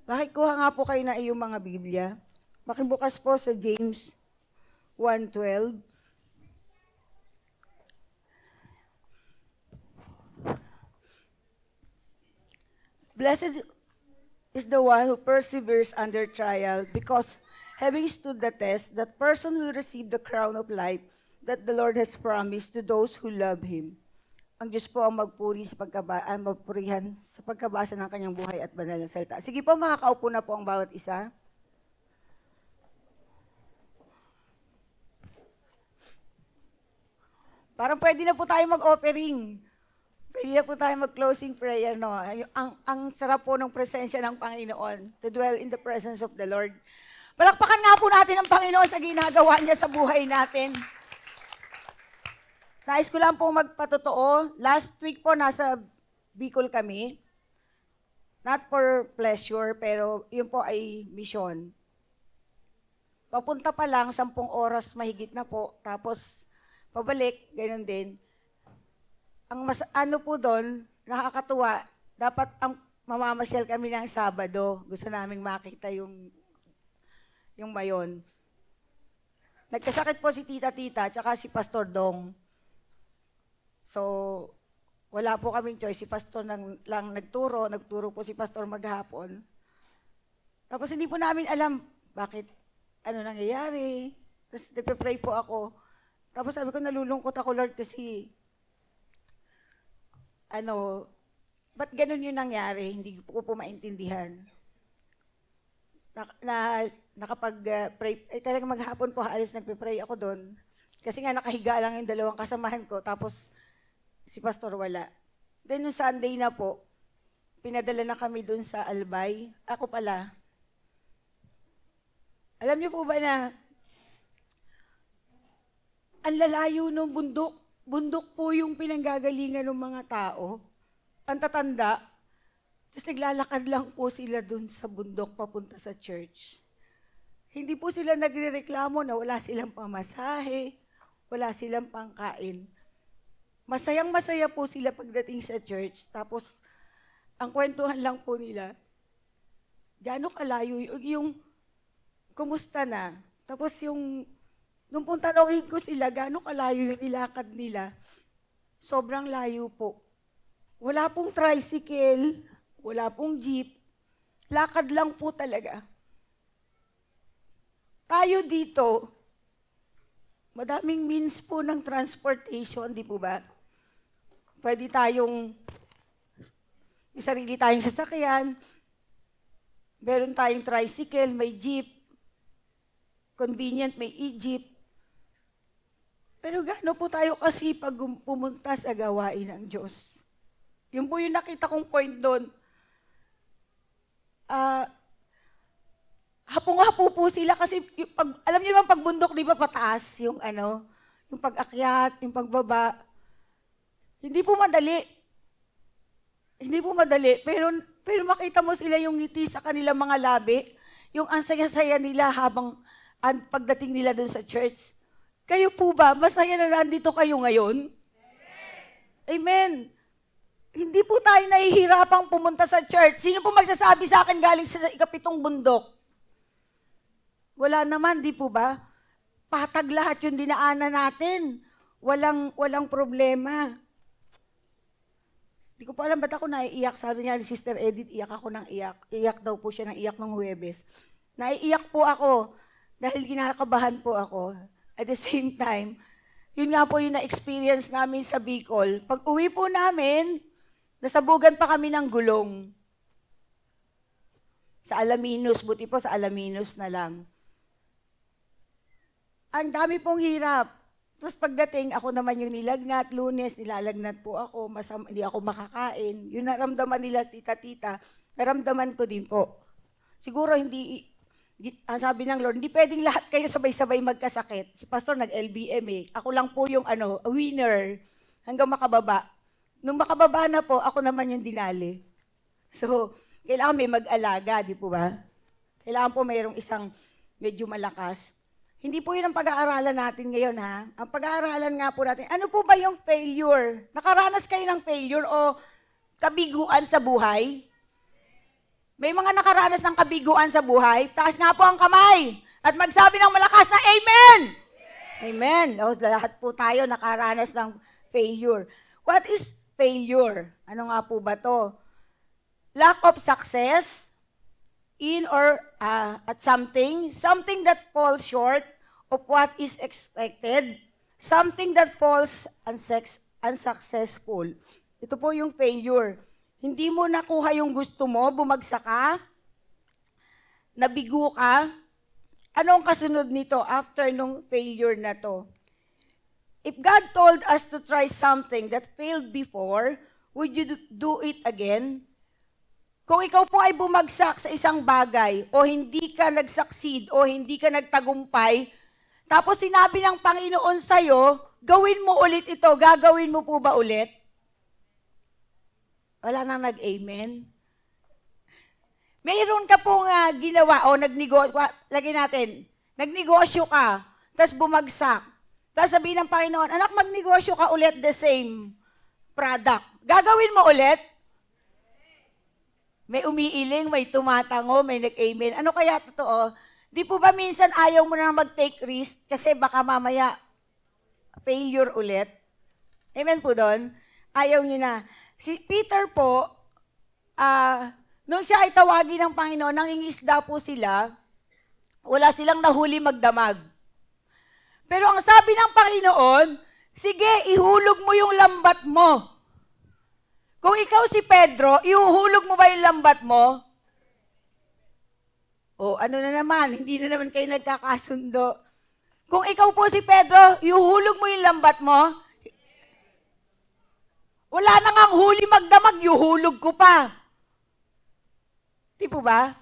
Makikuha nga po kayo na iyong mga Biblia. Makibukas po sa James 1:12. Blessed is the one who perseveres under trial, because having stood the test, that person will receive the crown of life that the Lord has promised to those who love Him. Ang Diyos po ang magpurihan sa pagkabasa ng kanyang buhay at banal na salita. Sige po, makakaupo na po ang bawat isa. Parang pwede na po tayo mag-offering. Pwede na po tayo mag-closing prayer, no? Ang sarap po ng presensya ng Panginoon, to dwell in the presence of the Lord. Palakpakan nga po natin ang Panginoon sa ginagawa niya sa buhay natin. Nais ko lang po magpatotoo. Last week po, nasa Bicol kami. Not for pleasure, pero yun po ay mission. Papunta pa lang, 10 oras mahigit na po. Tapos, pabalik, ganun din. Ang ano po doon, nakakatuwa, dapat ang mamamasyal kami ng Sabado. Gusto naming makita yung mayon. Nagkasakit po si Tita, tsaka si Pastor Dong. So, wala po kaming choice. Si Pastor lang nagturo po si Pastor maghapon. Tapos hindi po namin alam bakit, ano nangyayari. Tapos nagpe-pray po ako. Tapos sabi ko, nalulungkot ako, Lord, kasi, ba't ganun yung nangyari? Hindi ko po maintindihan. Nakapag-pray, talagang maghapon po, alis nagpe-pray ako doon. Kasi nga nakahiga lang yung 2 kasamahan ko, tapos si Pastor wala. Then, nung Sunday na po, pinadala na kami dun sa Albay. Ako pala. Alam niyo po ba na ang lalayo ng bundok? Bundok po yung pinanggagalingan ng mga tao. Ang tatanda. Tapos naglalakad lang po sila dun sa bundok papunta sa church. Hindi po sila nagrereklamo na wala silang pamasahe, wala silang pangkain. Masayang-masaya po sila pagdating sa church. Tapos, ang kwentuhan lang po nila, gaano kalayo yung kumusta na. Tapos nung puntanongin ko sila, gaano kalayo yung nilakad nila, sobrang layo po. Wala pong tricycle, wala pong jeep, lakad lang po talaga. Tayo dito, madaming means po ng transportation, di po ba? Pwede tayong, may sarili tayong sasakyan, meron tayong tricycle, may jeep, convenient, may e-jeep. Pero gaano po tayo kasi pag pumunta sa gawain ng Diyos? Yun po yung nakita kong point doon. Hapong-hapo po sila kasi, alam niyo naman pag bundok, di ba pataas? Yung pag-akyat, yung pagbaba. Hindi po madali. Hindi po madali. Pero makita mo sila yung ngiti sa kanilang mga labi, yung ang saya-saya nila habang pagdating nila doon sa church. Kayo po ba, masaya na nandito kayo ngayon? Amen. Hindi po tayo nahihirapang pumunta sa church. Sino po magsasabi sa akin galing sa 7 bundok? Wala naman, di po ba? Patag lahat yung dinaanan natin. Walang problema. Di ko pa alam ba't ako naiiyak. Sabi niya ni Sister Edith, iyak ako ng iyak. Iyak daw po siya ng iyak ng Huwebes. Naiiyak po ako dahil kinakabahan po ako. At the same time, yun nga po yung na-experience namin sa Bicol. Pag uwi po namin, nasabugan pa kami ng gulong. Sa Alaminos, buti po sa Alaminos na lang. Ang dami pong hirap. Tapos pagdating, ako naman yung nilagnat, Lunes, nilalagnat po ako, hindi ako makakain. Yung naramdaman nila, tita, naramdaman ko din po. Siguro hindi, ang sabi ng Lord, hindi pwedeng lahat kayo sabay-sabay magkasakit. Si Pastor nag-LBM eh. Ako lang po yung winner hanggang makababa. Nung makababa na po, ako naman yung dinali. So, kailangan may mag-alaga, di po ba? Kailangan po mayroong isang medyo malakas. Hindi po yun ang pag-aaralan natin ngayon, ha? Ang pag-aaralan nga po natin, ano po ba yung failure? Nakaranas kayo ng failure o kabiguan sa buhay? May mga nakaranas ng kabiguan sa buhay. Taas nga po ang kamay. At magsabi ng malakas na Amen! Amen. O, lahat po tayo nakaranas ng failure. What is failure? Ano nga po ba to? Lack of success in or at something that falls short of what is expected, something that falls unsuccessful. Ito po yung failure. Hindi mo nakuha yung gusto mo, bumagsak ka, nabigo ka. Ano ang kasunod nito after nung failure na to? If God told us to try something that failed before, would you do it again? Kung ikaw po ay bumagsak sa isang bagay o hindi ka nag-succeed o hindi ka nagtagumpay, tapos sinabi ng Panginoon sa'yo, gawin mo ulit ito, gagawin mo po ba ulit? Wala nang nag-amen. Mayroon ka pong ginawa o nagnegosyo, lagay natin, nagnegosyo ka, tapos bumagsak. Tapos sabihin ng Panginoon, anak, magnegosyo ka ulit the same product. Gagawin mo ulit? May umiiling, may tumatango, may nag-amen. Ano kaya totoo? Di po ba minsan ayaw mo na mag-take risk kasi baka mamaya failure ulit? Amen po doon? Ayaw niyo na. Si Peter po, nung siya ay tawagin ng Panginoon, nangingisda po sila, wala silang nahuli magdamag. Pero ang sabi ng Panginoon, sige, ihulog mo yung lambat mo. Kung ikaw si Pedro, ihuhulog mo ba yung lambat mo? O ano na naman, hindi na naman kayo nagkakasundo. Kung ikaw po si Pedro, ihuhulog mo yung lambat mo? Wala na ngang huli magdamag, ihuhulog ko pa. Di po ba?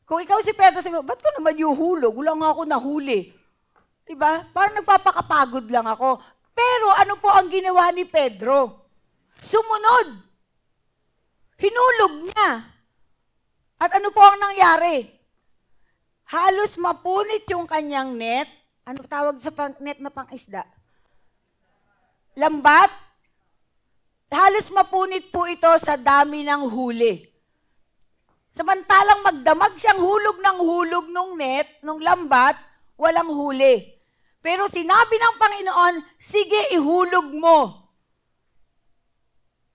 Kung ikaw si Pedro, sabi mo, ba't ko naman yuhulog? Wala nga ako nahuli. Di ba? Parang nagpapakapagod lang ako. Pero ano po ang ginawa ni Pedro? Sumunod. Hinulog niya. At ano po ang nangyari? Halos mapunit yung kanyang net. Ano tawag sa net na pang-isda? Lambat. Halos mapunit po ito sa dami ng huli. Samantalang magdamag siyang hulog nung net, nung lambat, walang huli. Pero sinabi ng Panginoon, sige, ihulog mo.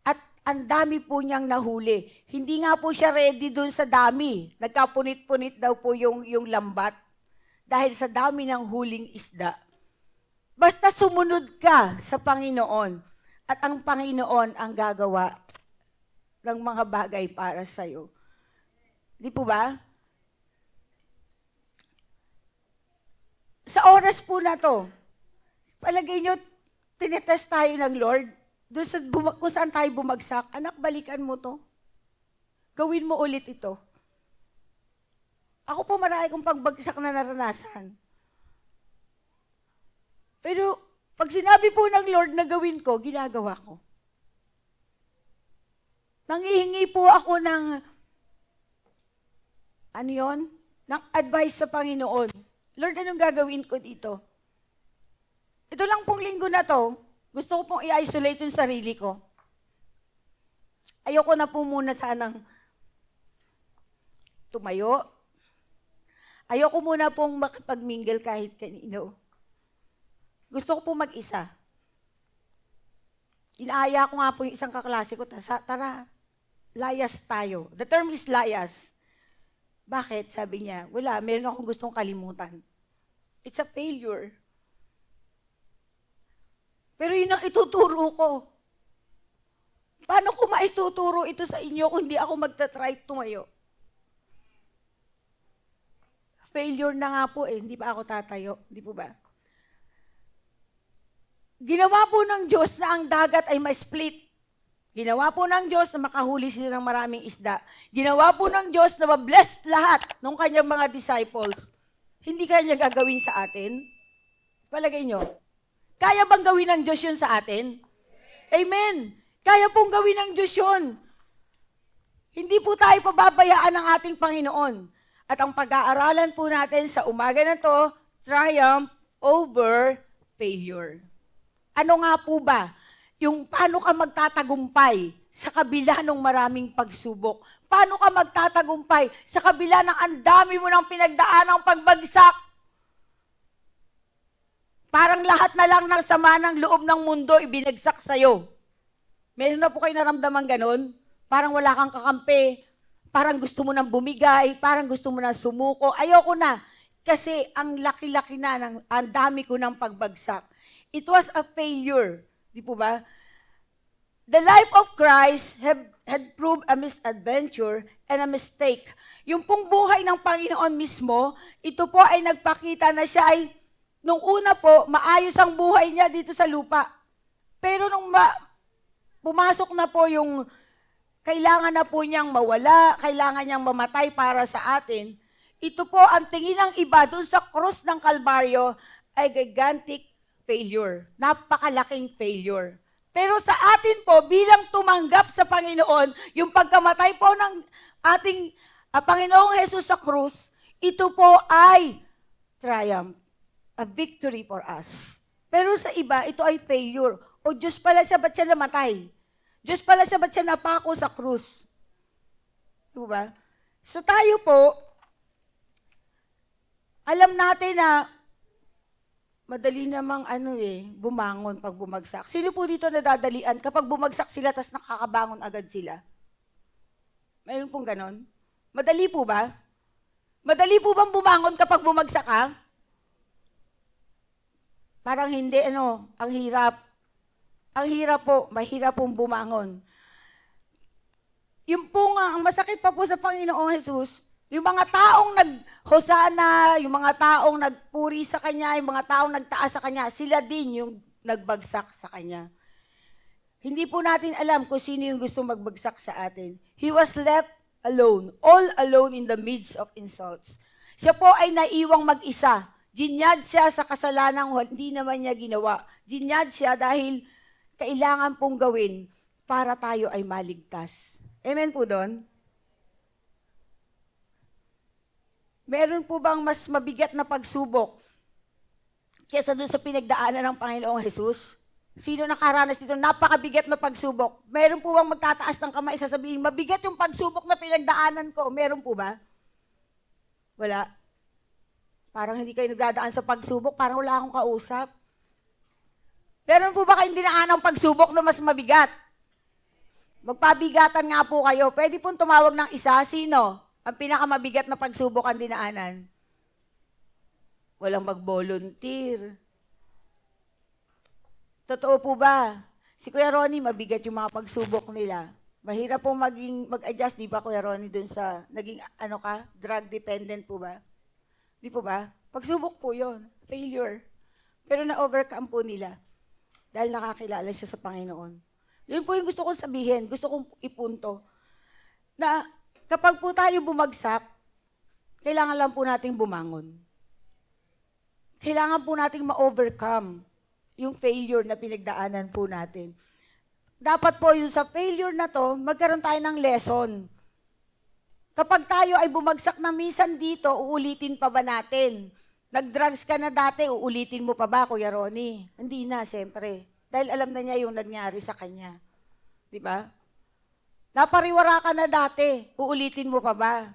At ang dami po niyang nahuli. Hindi nga po siya ready dun sa dami. Nagkapunit-punit daw po yung lambat dahil sa dami ng huling isda. Basta sumunod ka sa Panginoon at ang Panginoon ang gagawa ng mga bagay para sa'yo. Di po ba? Sa oras po na to, palagay nyo, tinetest tayo ng Lord, doon sa, kung saan tayo bumagsak, anak, balikan mo to. Gawin mo ulit ito. Ako po marami kong pagbagsak na naranasan. Pero, pag sinabi po ng Lord na gawin ko, ginagawa ko. Nangihingi po ako ng, ano yon? Ng advice sa Panginoon. Lord, anong gagawin ko dito? Ito lang pong linggo na to, gusto ko pong i-isolate yung sarili ko. Ayoko na po muna sanang tumayo. Ayoko muna pong makipag-mingle kahit kanino. Gusto ko po mag-isa. Inaaya ko nga po yung isang kaklase ko, tara, layas tayo. The term is layas. Bakit? Sabi niya, wala, meron akong gustong kalimutan. It's a failure. Pero yun ang ituturo ko. Paano ko maituturo ito sa inyo kung hindi ako magta-try tumayo? Failure na nga po hindi pa ako tatayo. Di po ba? Ginawa po ng Diyos na ang dagat ay ma-split. Ginawa po ng Diyos na makahuli sila ng maraming isda. Ginawa po ng Diyos na ma-bless lahat ng kanyang mga disciples. Hindi kanya gagawin sa atin? Palagay nyo. Kaya bang gawin ng Diyos yun sa atin? Amen. Kaya pong gawin ng Diyos yun. Hindi po tayo pababayaan ng ating Panginoon. At ang pag-aaralan po natin sa umaga na to, triumph over failure. Ano nga po ba? Yung paano ka magtatagumpay sa kabila ng maraming pagsubok? Paano ka magtatagumpay sa kabila ng ang dami mo ng pinagdaanang pagbagsak? Parang lahat na lang ng sama ng loob ng mundo ibinagsak sa'yo. Meron na po kayo naramdaman ganun? Parang wala kang kakampi. Parang gusto mo nang bumigay. Parang gusto mo nang sumuko. Ayoko na. Kasi ang laki-laki na, ang dami ko ng pagbagsak. It was a failure. Di po ba? The life of Christ had proved a misadventure and a mistake. Yung pong buhay ng Panginoon mismo, ito po ay nagpakita na siya ay, nung una po, maayos ang buhay niya dito sa lupa. Pero nung pumasok na po yung kailangan na po niyang mawala, kailangan niyang mamatay para sa atin, ito po ang tingin ng iba doon sa krus ng Kalbaryo ay gigantic failure. Napakalaking failure. Pero sa atin po, bilang tumanggap sa Panginoon, yung pagkamatay po ng ating Panginoong Jesus sa krus, ito po ay triumph, a victory for us. Pero sa iba, ito ay failure. O Diyos pala siya, ba't siya namatay? Diyos pala siya, ba't siya napako sa krus? Diba? So tayo po, alam natin na madali namang bumangon pag bumagsak. Sino po dito nadadalian kapag bumagsak sila tas nakakabangon agad sila? Mayroon pong ganon? Madali po ba? Madali po bang bumangon kapag bumagsak ka? Parang hindi, ang hirap. Ang hirap po, mahirap pong bumangon. Yung po nga, ang masakit pa po sa Panginoong Jesus, yung mga taong naghosana, yung mga taong nagpuri sa Kanya, yung mga taong nagtaas sa Kanya, sila din yung nagbagsak sa Kanya. Hindi po natin alam kung sino yung gusto magbagsak sa atin. He was left alone, all alone in the midst of insults. Siya po ay naiwang mag-isa. Ginyad siya sa kasalanang hindi naman niya ginawa. Ginyad siya dahil kailangan pong gawin para tayo ay maligtas. Amen po doon? Meron po bang mas mabigat na pagsubok kesa doon sa pinagdaanan ng Panginoong Jesus? Sino nakaranas dito? Napakabigat na pagsubok. Meron po bang magtataas ng kamay, sasabihin, mabigat yung pagsubok na pinagdaanan ko? Meron po ba? Wala. Parang hindi kayo nagdadaan sa pagsubok, parang wala akong kausap. Meron po ba kayong dinaan ng pagsubok na mas mabigat? Magpabigatan nga po kayo. Pwede pong tumawag ng isa. Sino? Ang pinakamabigat na pagsubok ang dinaanan. Walang mag-volunteer. Totoo po ba? Si Kuya Ronnie, mabigat yung mga pagsubok nila. Mahirap po mag-adjust, di ba Kuya Ronnie, dun sa naging, drug dependent po ba? Di po ba? Pagsubok po yon, failure. Pero na-overcome po nila dahil nakakilala siya sa Panginoon. Yun po yung gusto kong sabihin, gusto kong ipunto, na kapag po tayo bumagsak, kailangan lang po nating bumangon. Kailangan po nating ma-overcome yung failure na pinagdaanan po natin. Dapat po yung sa failure na to, magkaroon tayo ng lesson. Kapag tayo ay bumagsak na minsan dito, uulitin pa ba natin? Nag-drugs ka na dati, uulitin mo pa ba, Kuya Ronnie? Hindi na, siyempre. Dahil alam na niya yung nangyari sa kanya. Di ba? Napariwara ka na dati, uulitin mo pa ba?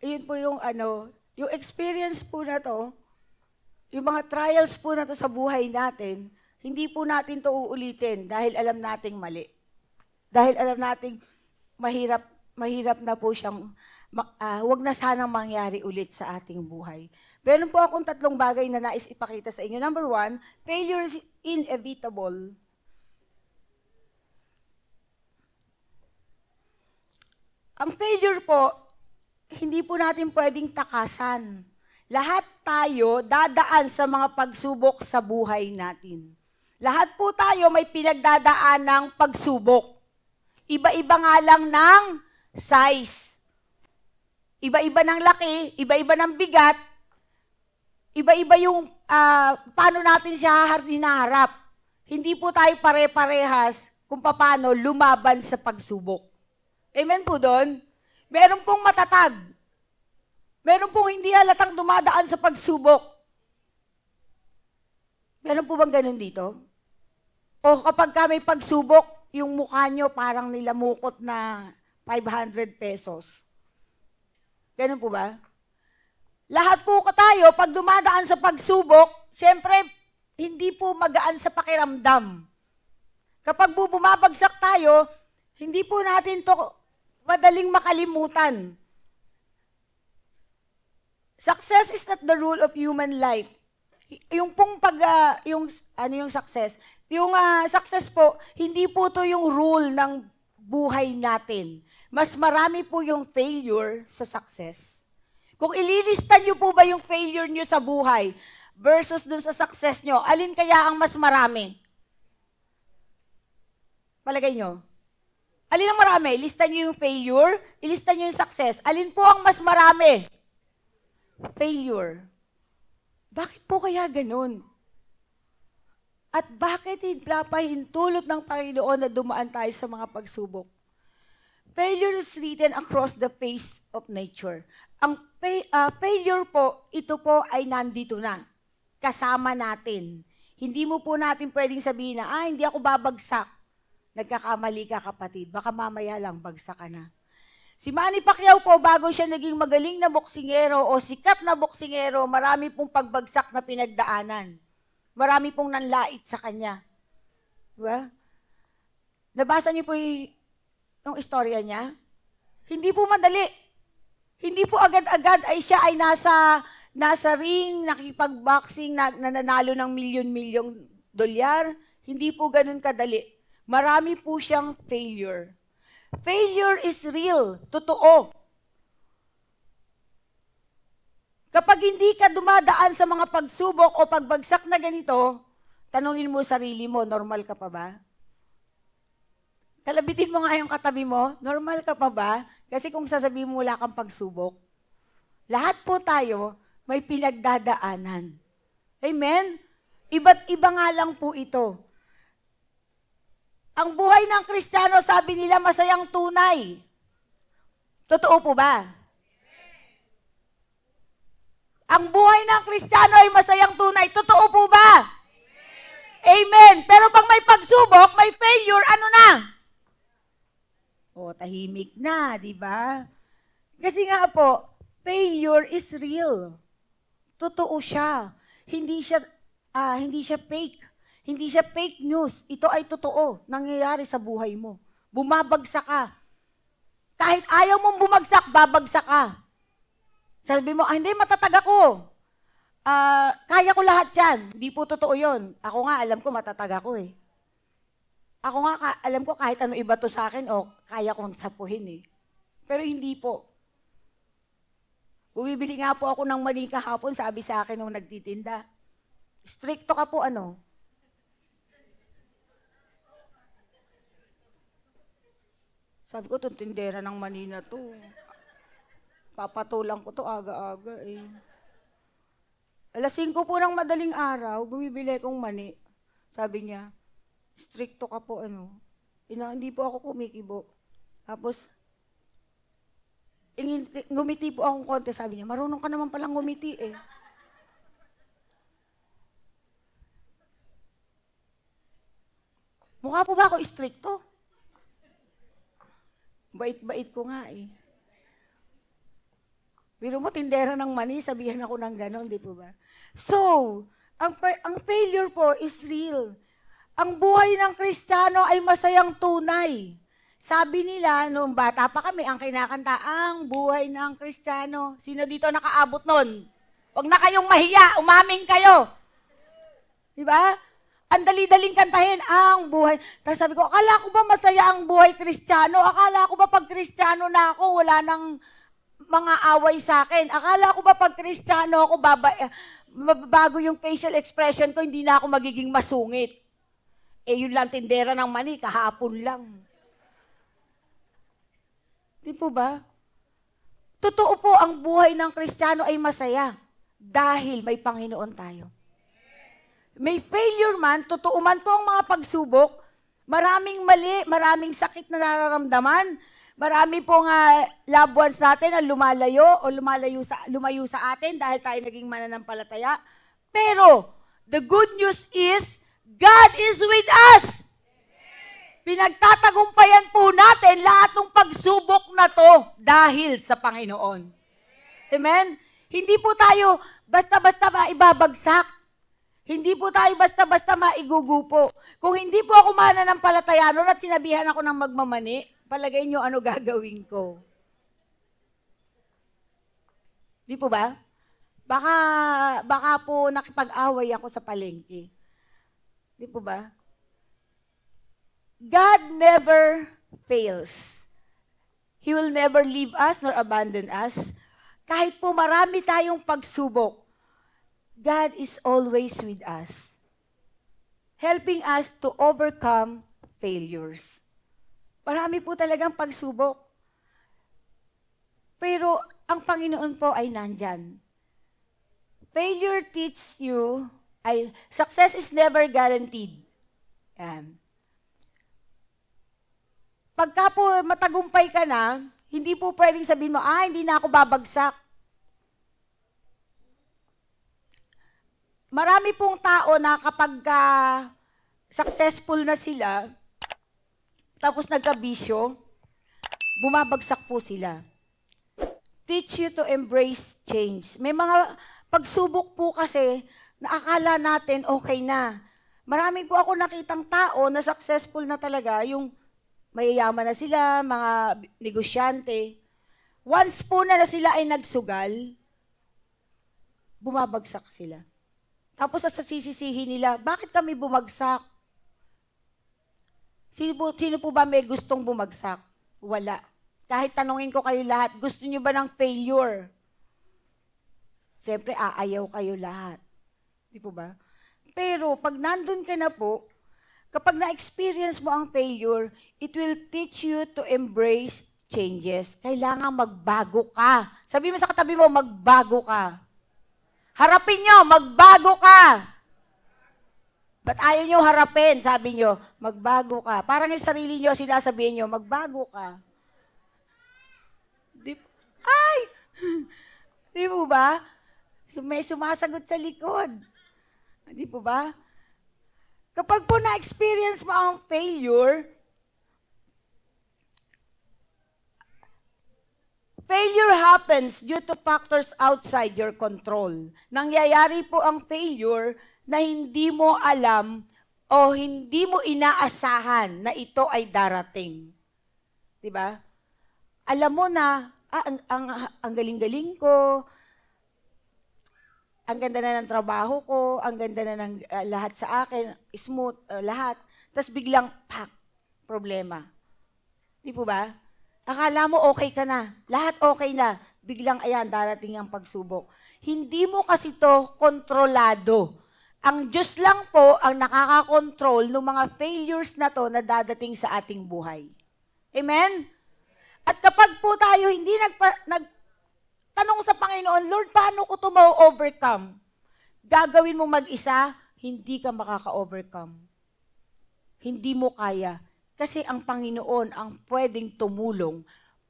Ayun po yung yung experience po na to, yung mga trials po na to sa buhay natin, hindi po natin to uulitin dahil alam nating mali. Dahil alam nating mahirap na po siyang, wag na sanang mangyari ulit sa ating buhay. Meron po akong 3 bagay na nais ipakita sa inyo. Number 1, failure is inevitable. Ang failure po, hindi po natin pwedeng takasan. Lahat tayo dadaan sa mga pagsubok sa buhay natin. Lahat po tayo may pinagdadaan ng pagsubok. Iba-iba nga lang ng size. Iba-iba ng laki, iba-iba ng bigat, iba-iba yung paano natin siya hinaharap. Hindi po tayo pare-parehas kung paano lumaban sa pagsubok. Amen po doon? Meron pong matatag. Meron pong hindi halatang dumadaan sa pagsubok. Meron po bang ganun dito? O kapag ka may pagsubok, yung mukha nyo parang nilamukot na 500 pesos. Ganun po ba? Lahat po tayo, pag dumadaan sa pagsubok, siyempre, hindi po magaan sa pakiramdam. Kapag bumabagsak tayo, hindi po natin to madaling makalimutan. Success is not the rule of human life. Yung pong yung success? Yung success po, hindi po to yung rule ng buhay natin. Mas marami po yung failure sa success. Kung ililista nyo po ba yung failure nyo sa buhay versus dun sa success nyo, alin kaya ang mas marami? Palagay nyo? Alin ang marami? Lista nyo yung failure, ilista nyo yung success. Alin po ang mas marami? Failure. Bakit po kaya ganun? At bakit pinapahintulot ng Panginoon na dumaan tayo sa mga pagsubok? Failure is written across the face of nature. Ang failure po, ito po ay nandito na. Kasama natin. Hindi mo po natin pwedeng sabihin na, hindi ako babagsak. Nagkakamali ka, kapatid. Baka mamaya lang, bagsak ka na. Si Manny Pacquiao po, bago siya naging magaling na boksingero o sikat na boksingero, marami pong pagbagsak na pinagdaanan. Marami pong nanlait sa kanya. Diba? Nabasa niyo po yung istorya niya? Hindi po madali. Hindi po agad-agad ay siya ay nasa ring, nakipag-boxing, nananalo ng milyon-milyong dolyar. Hindi po ganun kadali. Marami po siyang failure. Failure is real. Totoo. Kapag hindi ka dumadaan sa mga pagsubok o pagbagsak na ganito, tanungin mo sarili mo, normal ka pa ba? Kalabitin mo nga yung katabi mo, normal ka pa ba? Kasi kung sasabihin mo wala kang pagsubok, lahat po tayo may pinagdadaanan. Amen? Iba't iba nga lang po ito. Ang buhay ng Kristiyano, sabi nila, masayang tunay. Totoo po ba? Ang buhay ng Kristiyano ay masayang tunay. Totoo po ba? Amen. Pero pag may pagsubok, may failure, ano na? O, tahimik na, di ba? Kasi nga po, failure is real. Totoo siya. Hindi siya fake. Hindi siya fake news. Ito ay totoo. Nangyayari sa buhay mo. Bumabagsak ka. Kahit ayaw mong bumagsak, babagsak ka. Sabi mo, hindi, matatag ako. Kaya ko lahat yan. Hindi po totoo yun. Ako nga, alam ko, matatag ako eh. Ako nga, alam ko kahit ano iba to sa akin, kaya kong sapuhin eh. Pero hindi po. Bumibili nga po ako ng mani kahapon, sabi sa akin nung nagtitinda. Stricto ka po, ano? Sabi ko, itong tindera ng mani na to. Papatulang ko to aga-aga eh. Alas 5 po ng madaling araw, bumibili kong mani. Sabi niya, stricto ka po, ano. Hindi po ako kumikibo. Tapos, ngumiti po akong konti. Sabi niya, marunong ka naman palang ngumiti eh. Mukha po ba ako stricto? Bait-bait ko nga eh. Biro mo, tindera ng mani, sabihan ako ng ganon, di po ba? So, ang failure po is real. Ang buhay ng Kristiyano ay masayang tunay. Sabi nila, noong bata pa kami, ang kinakanta, ang buhay ng Kristiyano. Sino dito nakaabot nun? Huwag na kayong mahiya, umaming kayo. Diba? Ang dali-daling kantahin, ang buhay. Tapos sabi ko, akala ko ba masaya ang buhay Kristiyano? Akala ko ba pag Kristiyano na ako, wala nang mga away sa akin? Akala ko ba pag Kristiyano ako, mababago yung facial expression ko, hindi na ako magiging masungit? Yun lang tindera ng mani, kahapon lang. Di po ba? Totoo po, ang buhay ng Kristiyano ay masaya dahil may Panginoon tayo. May failure man, totoo man po ang mga pagsubok, maraming mali, maraming sakit na nararamdaman, marami pong loved ones natin na lumalayo o lumayo sa atin dahil tayo naging mananampalataya. Pero, the good news is, God is with us. Pinagtatagumpayan po natin lahat ng pagsubok na to dahil sa Panginoon. Amen? Hindi po tayo basta-basta maibabagsak. Hindi po tayo basta-basta maigugupo. Kung hindi po ako mananampalataya noon at sinabihan ako ng magmamani, palagay nyo ano gagawin ko. Di po ba? Baka po nakipag-away ako sa palengke. Di po ba? God never fails. He will never leave us nor abandon us. Kahit po marami tayong pagsubok, God is always with us, helping us to overcome failures. Marami po talagang pagsubok. Pero ang Panginoon po ay nandyan. Failure teaches you, success is never guaranteed. Yan. Pagka po matagumpay ka na, hindi po pwedeng sabihin mo, hindi na ako babagsak. Marami pong tao na kapag successful na sila, tapos nagkabisyo, bumabagsak po sila. Teach you to embrace change. May mga pagsubok po kasi na akala natin okay na. Marami po ako nakitang tao na successful na talaga, yung mayayaman na sila, mga negosyante. Once po na sila ay nagsugal, bumabagsak sila. Tapos sa sisisihin nila, bakit kami bumagsak? Sino po ba may gustong bumagsak? Wala. Kahit tanungin ko kayo lahat, gusto niyo ba ng failure? Siyempre, aayaw kayo lahat. Di po ba? Pero pag nandun ka na po, kapag na-experience mo ang failure, it will teach you to embrace changes. Kailangan magbago ka. Sabi mo sa katabi mo, magbago ka. Harapin nyo, magbago ka. Ba't ayaw nyo harapin? Sabi nyo, magbago ka. Parang yung sarili nyo, sinasabihin nyo, magbago ka. Di po ba? May sumasagot sa likod. Di po ba? Kapag po na-experience mo ang failure happens due to factors outside your control. Nangyayari po ang failure na hindi mo alam o hindi mo inaasahan na ito ay darating. Diba? Alam mo na, ang galing-galing ko, ang ganda na ng trabaho ko, ang ganda na ng lahat sa akin, smooth, lahat. Tapos biglang, problema. Di po ba? Akala mo okay ka na, lahat okay na, biglang ayan, darating ang pagsubok. Hindi mo kasi to kontrolado. Ang Diyos lang po ang nakakakontrol ng mga failures na to na dadating sa ating buhay. Amen? At kapag po tayo hindi tanong sa Panginoon, Lord, paano ko ito ma-overcome? Gagawin mo mag-isa, hindi ka makaka-overcome. Hindi mo kaya. Kasi ang Panginoon ang pwedeng tumulong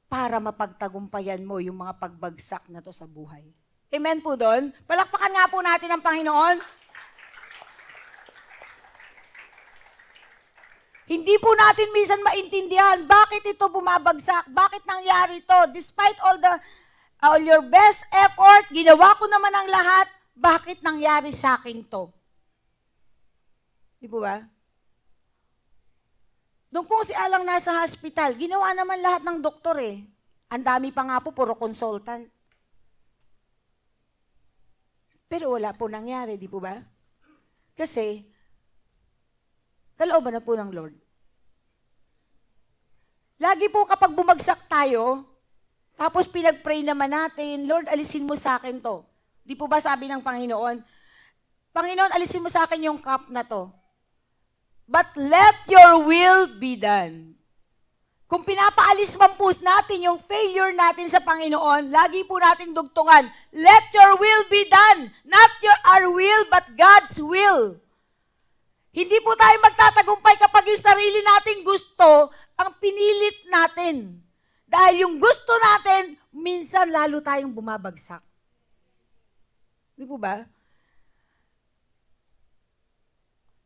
para mapagtagumpayan mo yung mga pagbagsak na to sa buhay. Amen po doon? Palakpakan nga po natin ang Panginoon. Hindi po natin minsan maintindihan bakit ito bumabagsak, bakit nangyari ito. Despite all your best effort, ginawa ko naman ang lahat, bakit nangyari sa akin to? Di po ba? Doon po si Alang nasa hospital, ginawa naman lahat ng doktor eh. Ang dami pa nga po, puro consultant. Pero wala po nangyari, di po ba? Kasi, kalooban na po ng Lord. Lagi po kapag bumagsak tayo, tapos pinag-pray naman natin, Lord, alisin mo sa akin to. Di po ba sabi ng Panginoon, Panginoon, alisin mo sa akin yung cup na to. But let your will be done. Kung pinapaalis man po natin yung failure natin sa Panginoon, lagi po nating dugtungan, let your will be done. Not our will, but God's will. Hindi po tayo magtatagumpay kapag yung sarili nating gusto ang pinilit natin. Dahil yung gusto natin, minsan lalo tayong bumabagsak. Di po ba?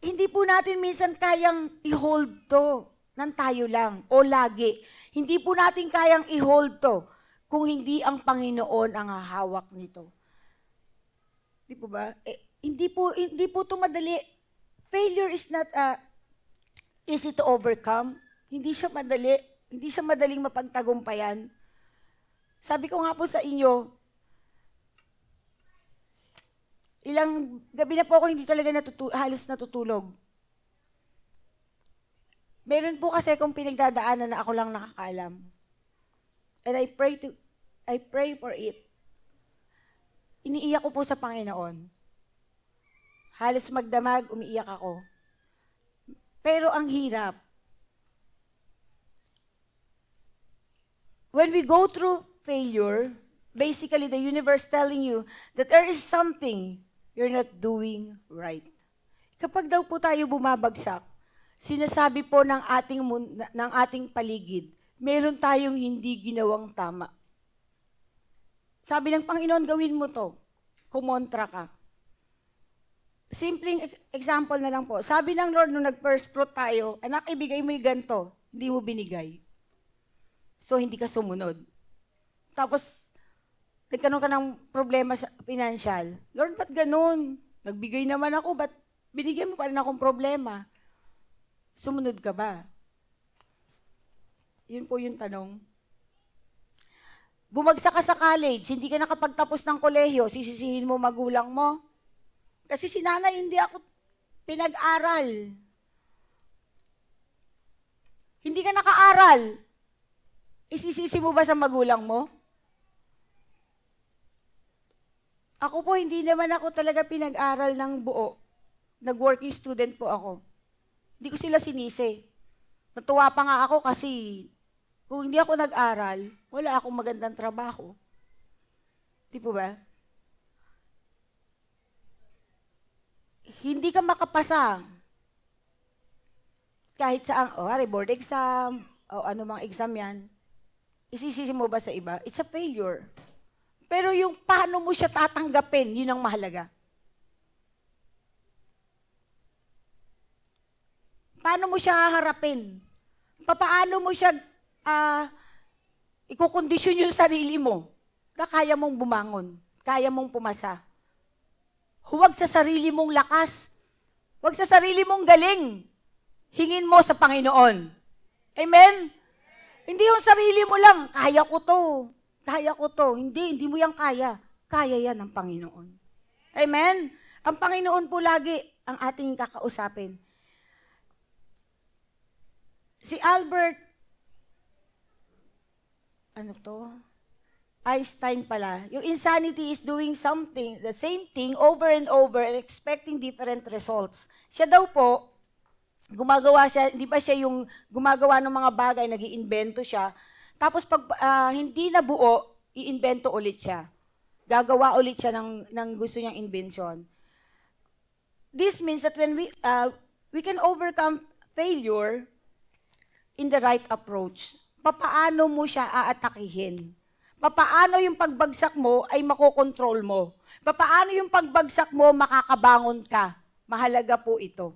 Hindi po natin minsan kayang i-hold to. ng tayo lang o lagi. Hindi po natin kayang i-hold to kung hindi ang Panginoon ang hahawak nito. Di po ba? Hindi po ito madali. Failure is not easy to overcome. Hindi siya madali. Hindi siya madaling mapagtagumpayan. Sabi ko nga po sa inyo, ilang gabi na po ako hindi talaga halos natutulog. Meron po kasi akong pinagdadaanan na ako lang nakakaalam. And I pray for it. Iniiyak ko po sa Panginoon. Halos magdamag, umiiyak ako. Pero ang hirap. When we go through failure, basically the universe telling you that there is something you're not doing right. Kapag daw po tayo bumabagsak, sinasabi po ng ating paligid, meron tayong hindi ginawang tama. Sabi ng Panginoon, gawin mo to. Kumontra ka. Simpleng example na lang po. Sabi ng Lord nung nag-first fruit tayo, anak, ibigay mo yung ganito. Hindi mo binigay. So, hindi ka sumunod. Tapos, nagkaroon ka ng problema sa financial. Lord, ba't ganun? Nagbigay naman ako, ba't binigyan mo pa rin akong problema? Sumunod ka ba? Yun po yung tanong. Bumagsak ka sa college, hindi ka nakapagtapos ng kolehiyo, sisisihin mo magulang mo. Kasi si nanay, hindi ako pinag-aral. Hindi ka nakaaral. Isisisi mo ba sa magulang mo? Ako po, hindi naman ako talaga pinag-aral ng buo. Nag-working student po ako. Hindi ko sila sinisi. Natuwa pa nga ako kasi kung hindi ako nag-aral, wala akong magandang trabaho. Di po ba? Hindi ka makapasa. Kahit saan, board exam, o ano mga exam yan, isisisi mo ba sa iba? It's a failure. Pero yung paano mo siya tatanggapin, yun ang mahalaga. Paano mo siya haharapin? Paano mo siya ikukondisyon yung sarili mo na kaya mong bumangon, kaya mong pumasa. Huwag sa sarili mong lakas. Huwag sa sarili mong galing. Hingin mo sa Panginoon. Amen? Hindi yung sarili mo lang, kaya ko to. Kaya ko to. Hindi mo yan kaya. Kaya yan ng Panginoon. Amen? Ang Panginoon po lagi ang ating kakausapin. Si Albert, Einstein pala, yung insanity is doing something, the same thing over and over and expecting different results. Siya daw po, gumagawa siya, hindi ba siya yung gumagawa ng mga bagay, nag-iimbento siya, tapos pag hindi nabuo, i-invento ulit siya. Gagawa ulit siya ng gusto niyang invention. This means that when we can overcome failure in the right approach. Papaano mo siya aatakihin? Papaano yung pagbagsak mo ay makokontrol mo? Papaano yung pagbagsak mo makakabangon ka? Mahalaga po ito.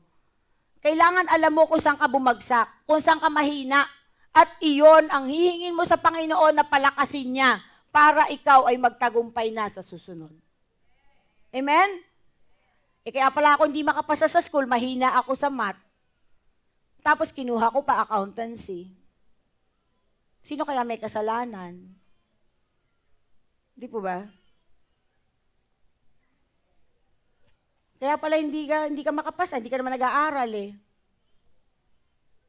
Kailangan alam mo kung saan ka bumagsak, kung saan ka mahina, at iyon ang hihingin mo sa Panginoon na palakasin niya para ikaw ay magtagumpay na sa susunod. Amen? Kaya pala ako hindi makapasa sa school, mahina ako sa math. Tapos kinuha ko pa accountancy. Sino kaya may kasalanan? Di po ba? Kaya pala hindi ka makapasa, hindi ka naman nag-aaral eh.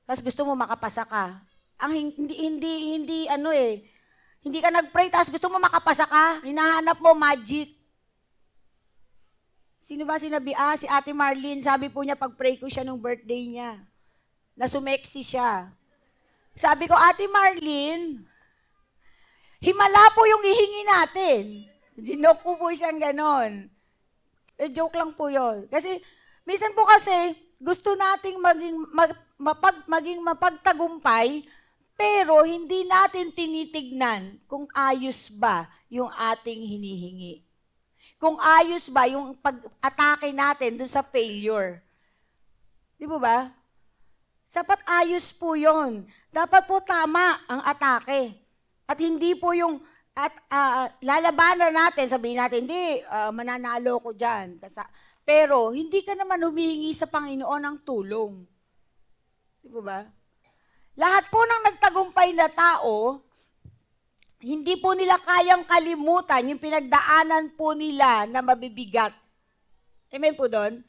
Tapos gusto mo makapasa ka. Hindi ka nag-pray, tapos gusto mo makapasa ka, hinahanap mo magic. Sino ba sinabi? Si Ate Marlene, sabi po niya, pag-pray ko siya nung birthday niya. Na sumeksi siya. Sabi ko, Ate Marlene, himala po yung hihingi natin. Ginoke ko po siyang ganon. Joke lang po yun. Kasi, minsan po kasi, gusto nating maging mapagtagumpay, pero hindi natin tinitignan kung ayos ba yung ating hinihingi. Kung ayos ba yung pag-atake natin dun sa failure. Di ba ba? Dapat ayos po yon. Dapat po tama ang atake. At hindi po yung, lalabanan natin, sabihin natin, hindi, mananalo ko dyan. Pero, hindi ka naman humihingi sa Panginoon ng tulong. Di ba? Lahat po ng nagtagumpay na tao, hindi po nila kayang kalimutan yung pinagdaanan po nila na mabibigat. Amen po doon?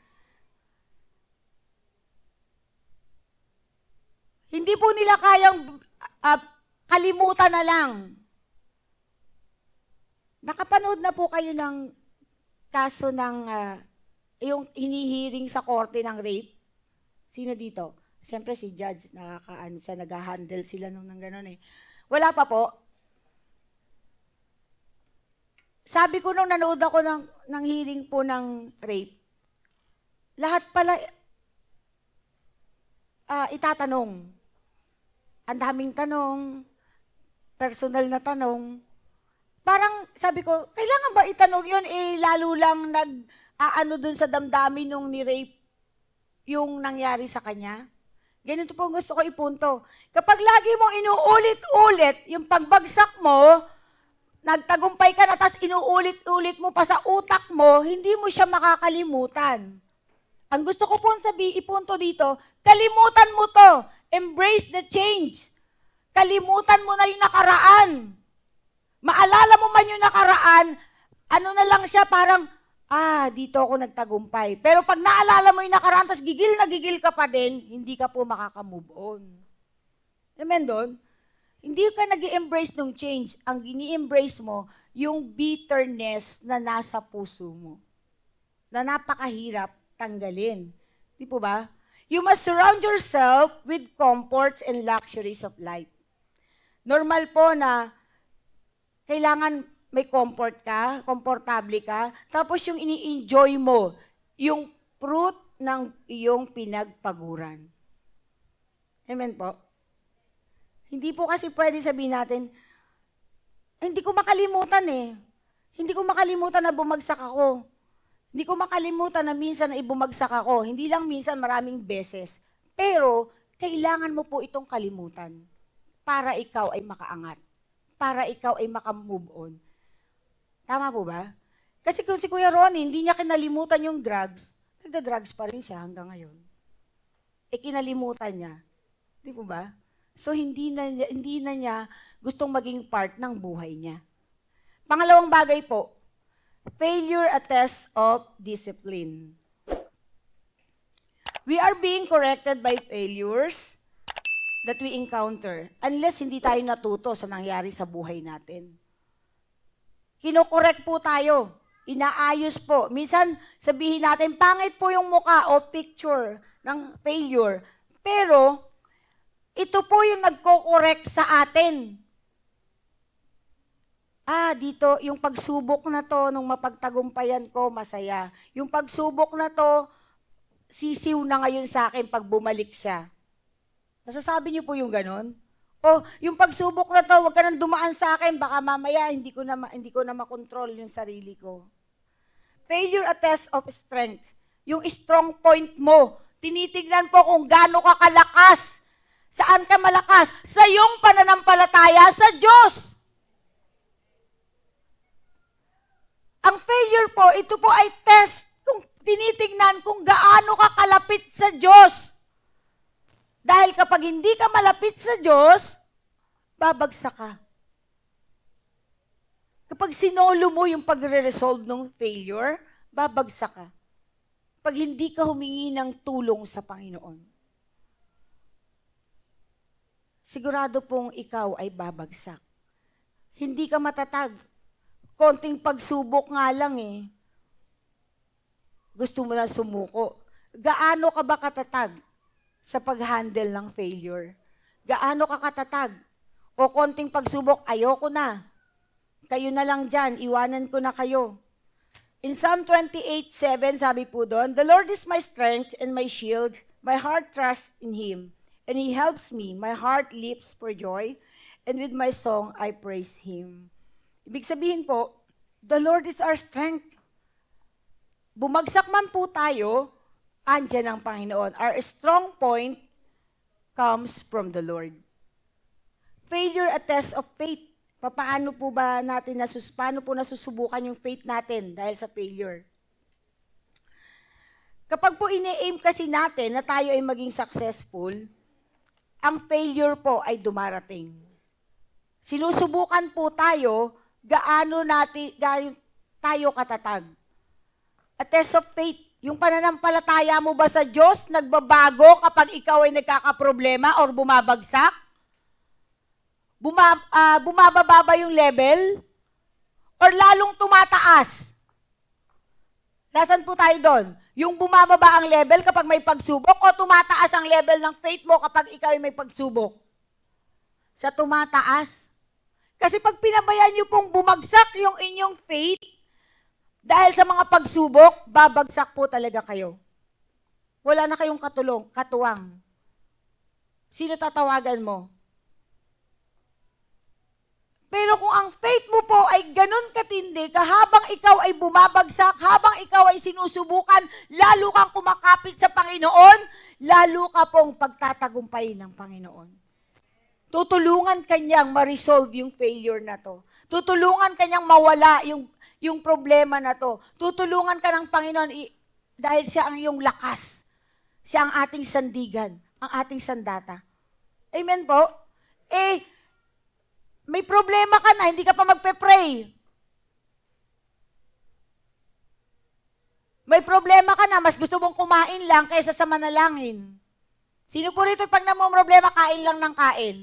Hindi po nila kayang kalimutan na lang. Nakapanood na po kayo ng kaso ng yung hinihiring sa korte ng rape? Sino dito? Siyempre si judge, nag-handle sila nung gano'n eh. Wala pa po. Sabi ko nung nanood ako ng hearing po ng rape, lahat pala itatanong. Ang daming tanong, personal na tanong. Parang sabi ko, kailangan ba itanong yun? Lalo lang nag-aano dun sa damdamin nung ni-rape yung nangyari sa kanya. Ganito po gusto ko ipunto. Kapag lagi mong inuulit-ulit yung pagbagsak mo, nagtagumpay ka na, tapos inuulit-ulit mo pa sa utak mo, hindi mo siya makakalimutan. Ang gusto ko pong ipunto dito, kalimutan mo to. Embrace the change. Kalimutan mo na yung nakaraan. Maalala mo man yung nakaraan, ano na lang siya parang, dito ako nagtagumpay. Pero pag naalala mo yung nakaraan, tas gigil na gigil ka pa din, hindi ka po makaka-move on. Amen doon? Hindi ka nag-i-embrace ng change. Ang gini-embrace mo, yung bitterness na nasa puso mo. Na napakahirap tanggalin. Di po ba? You must surround yourself with comforts and luxuries of life. Normal po na kailangan may comfort ka, komportable ka, tapos yung ini-enjoy mo, yung fruit ng iyong pinagpaguran. Amen po? Hindi po kasi pwede sabihin natin, hindi ko makalimutan eh. Hindi ko makalimutan na bumagsak ako. Hindi ko makalimutan na minsan na ibumagsak ako. Hindi lang minsan, maraming beses. Pero, kailangan mo po itong kalimutan para ikaw ay makaangat. Para ikaw ay makamove on. Tama po ba? Kasi kung si Kuya Ronnie, hindi niya kinalimutan yung drugs, nagda-drugs pa rin siya hanggang ngayon. Kinalimutan niya. Di po ba? So, hindi na niya gustong maging part ng buhay niya. Pangalawang bagay po, failure a test of discipline. We are being corrected by failures that we encounter unless hindi tayo natuto sa nangyari sa buhay natin. Kinokorek po tayo, inaayos po. Minsan sabihin natin, pangit po yung mukha o picture ng failure. Pero, ito po yung nagko-correct sa atin. Dito, yung pagsubok na to, nung mapagtagumpayan ko, masaya. Yung pagsubok na to, sisiw na ngayon sa akin pag bumalik siya. Nasasabi niyo po yung ganon? O, yung pagsubok na to, wag ka nang dumaan sa akin, baka mamaya hindi ko na makontrol yung sarili ko. Failure a test of strength. Yung strong point mo, tinitignan po kung gaano ka kalakas. Saan ka malakas? Sa iyong pananampalataya sa Diyos. Ang failure po, ito po ay test kung tinitignan kung gaano ka kalapit sa Diyos. Dahil kapag hindi ka malapit sa Diyos, babagsak ka. Kapag sinolo mo yung pagre-resolve ng failure, babagsak ka. Pag hindi ka humingi ng tulong sa Panginoon, sigurado pong ikaw ay babagsak. Hindi ka matatag. Konting pagsubok nga lang eh. Gusto mo na sumuko. Gaano ka ba katatag sa pag-handle ng failure? Gaano ka katatag? O konting pagsubok, ayoko na. Kayo na lang dyan, iwanan ko na kayo. In Psalm 28:7, sabi po doon, "The Lord is my strength and my shield. My heart trusts in Him, and He helps me. My heart leaps for joy, and with my song I praise Him." Ibig sabihin po, the Lord is our strength. Bumagsak man po tayo, andyan ang Panginoon. Our strong point comes from the Lord. Failure, a test of faith. Paano po ba natin paano po nasusubukan yung faith natin dahil sa failure? Kapag po ini-aim kasi natin na tayo ay maging successful, ang failure po ay dumarating. Sinusubukan po tayo gaano tayo katatag. A test of faith. Yung pananampalataya mo ba sa Diyos nagbabago kapag ikaw ay nagkakaproblema or bumabagsak? Bumababa ba yung level? Or lalong tumataas? Nasaan po tayo doon? Yung bumababa ang level kapag may pagsubok o tumataas ang level ng faith mo kapag ikaw ay may pagsubok? Sa tumataas. Kasi pag pinabayaan nyo pong bumagsak yung inyong faith, dahil sa mga pagsubok, babagsak po talaga kayo. Wala na kayong katuwang. Sino tatawagan mo? Pero kung ang faith mo po ay ganun katindi, habang ikaw ay bumabagsak, habang ikaw ay sinusubukan, lalo kang kumakapit sa Panginoon, lalo ka pong pagtatagumpayin ng Panginoon. Tutulungan kanyang ma-resolve yung failure na to. Tutulungan kanyang mawala yung problema na to. Tutulungan ka ng Panginoon dahil siya ang iyong lakas. Siya ang ating sandigan, ang ating sandata. Amen po? May problema ka na, hindi ka pa magpe-pray. May problema ka na, mas gusto mong kumain lang kaysa sa manalangin. Sino po rito pag namumroblema, kain lang ng kain?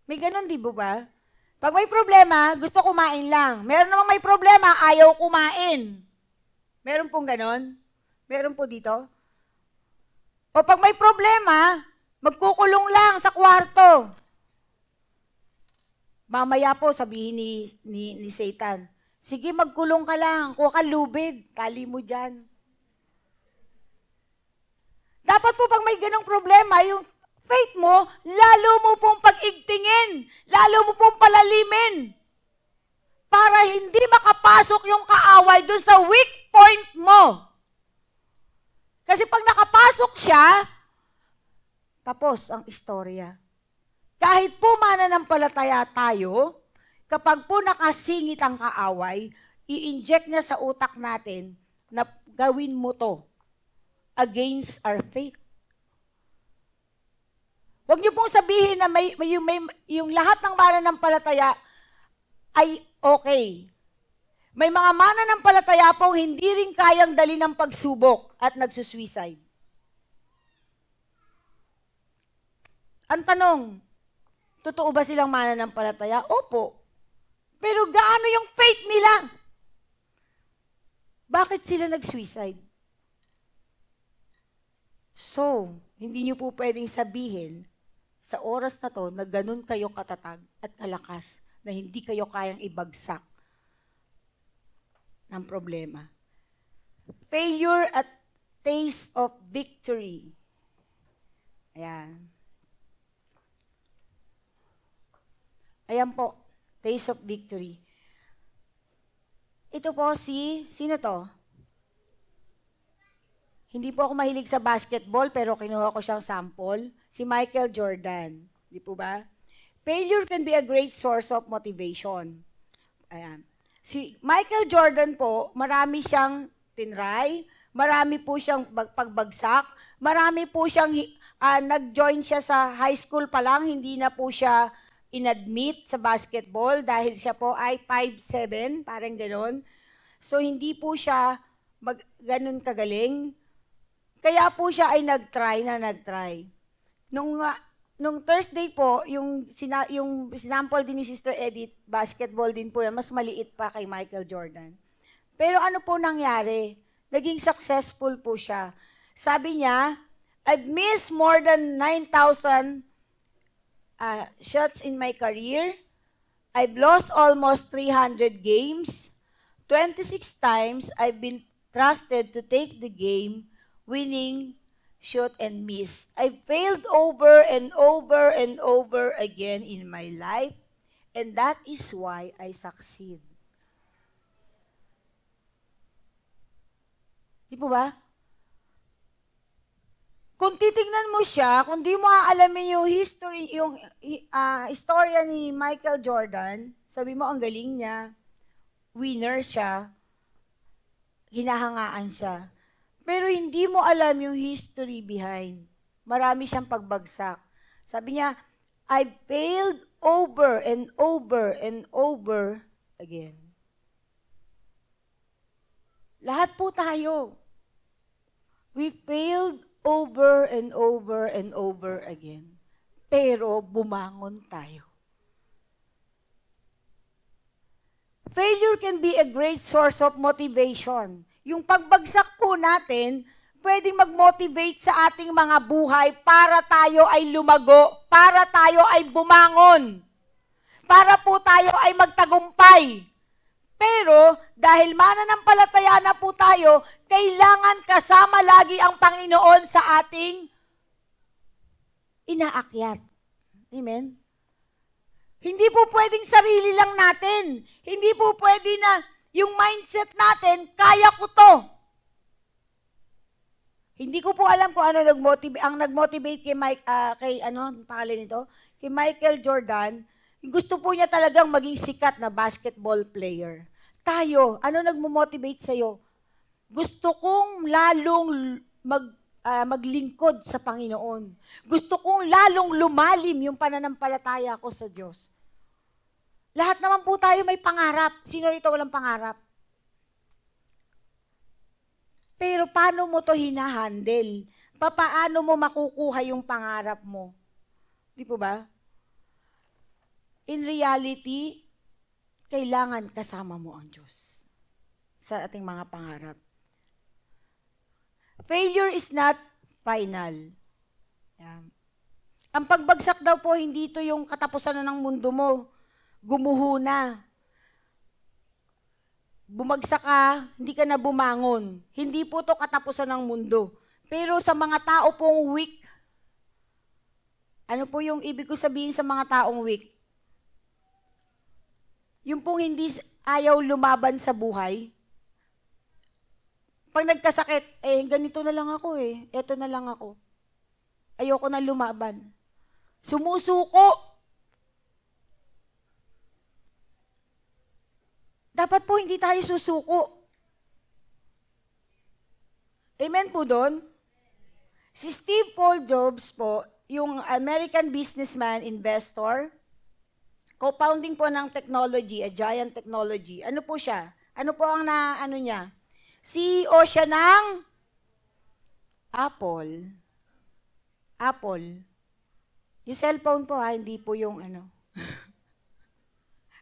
May ganun, di ba? Pag may problema, gusto kumain lang. Meron namang may problema, ayaw kumain. Meron pong ganun? Meron po dito? O pag may problema, magkukulong lang sa kwarto. Mamaya po, sabihin ni Satan, sige, magkulong ka lang, kuha ka lubid, tali mo dyan. Dapat po pag may ganong problema, yung faith mo, lalo mo pong pag-igtingin, lalo mo pong palalimin, para hindi makapasok yung kaaway dun sa weak point mo. Kasi pag nakapasok siya, tapos ang istorya. Kahit po mananampalataya tayo, kapag po nakasingit ang kaaway, i-inject niya sa utak natin na gawin mo to against our faith. Huwag niyo pong sabihin na yung lahat ng mananampalataya ay okay. May mga mananampalataya pong hindi rin kayang dali ng pagsubok at nagsusuicide. Ang tanong, totoo ba silang mananampalataya? Opo. Pero gaano yung faith nila? Bakit sila nag-suicide? So, hindi niyo po pwedeng sabihin sa oras na to na ganun kayo katatag at kalakas na hindi kayo kayang ibagsak ng problema. Failure at taste of victory. Ayan. Ayan po, taste of victory. Ito po sino to? Hindi po ako mahilig sa basketball, pero kinuha ko siyang sample. Si Michael Jordan. Di po ba? Failure can be a great source of motivation. Ayan. Si Michael Jordan po, marami siyang tinry, marami po siyang pagbagsak, marami po siyang, nag-join siya sa high school pa lang, hindi na po siya inadmit sa basketball dahil siya po ay 5'7", parang gano'n. So, hindi po siya ganun kagaling. Kaya po siya ay nag-try. Nung Thursday po, yung sinample din ni Sister Edith, basketball din po yan, mas maliit pa kay Michael Jordan. Pero ano po nangyari? Naging successful po siya. Sabi niya, I've missed more than 9,000 shots in my career. I've lost almost 300 games. 26 times I've been trusted to take the game, winning, shoot, and miss. I failed over and over and over again in my life, and that is why I succeed. Di po ba? Kung titignan mo siya, kung di mo aalamin yung history, yung istorya ni Michael Jordan, sabi mo ang galing niya, winner siya, hinahangaan siya. Pero hindi mo alam yung history behind. Marami siyang pagbagsak. Sabi niya, I failed over and over and over again. Lahat po tayo. We failed over and over and over again. Pero bumangon tayo. Failure can be a great source of motivation. Yung pagbagsak po natin, pwedeng mag-motivate sa ating mga buhay para tayo ay lumago, para tayo ay bumangon, para po tayo ay magtagumpay. Pero, dahil mananampalataya na po tayo, kailangan kasama lagi ang Panginoon sa ating inaakyat. Amen? Hindi po pwedeng sarili lang natin. Hindi po pwede na yung mindset natin, kaya ko to. Hindi ko po alam kung ano ang nag-motivate kay Michael Jordan. Gusto po niya talagang maging sikat na basketball player. Tayo, ano nagmo-motivate sa'yo? Gusto kong lalong maglingkod sa Panginoon. Gusto kong lalong lumalim yung pananampalataya ko sa Diyos. Lahat naman po tayo may pangarap. Sino rito walang pangarap? Pero paano mo to hinahandle? Paano mo makukuha yung pangarap mo? Di po ba? In reality, kailangan kasama mo ang Diyos sa ating mga pangarap. Failure is not final. Yan. Ang pagbagsak daw po, hindi ito yung katapusan na ng mundo mo. Gumuho na. Bumagsak ka, hindi ka na bumangon. Hindi po ito katapusan ng mundo. Pero sa mga tao pong weak, ano po yung ibig ko sabihin sa mga taong weak? Yung pong hindi ayaw lumaban sa buhay. Pag nagkasakit, ganito na lang ako eto na lang ako. Ayoko na lumaban. Sumusuko. Dapat po hindi tayo susuko. Amen po doon? Si Steve Paul Jobs po, yung American businessman, investor, co-founding po ng technology, a giant technology. Ano po siya? Ano po ang niya? CEO siya ng Apple. Apple. Yung cellphone po hindi po yung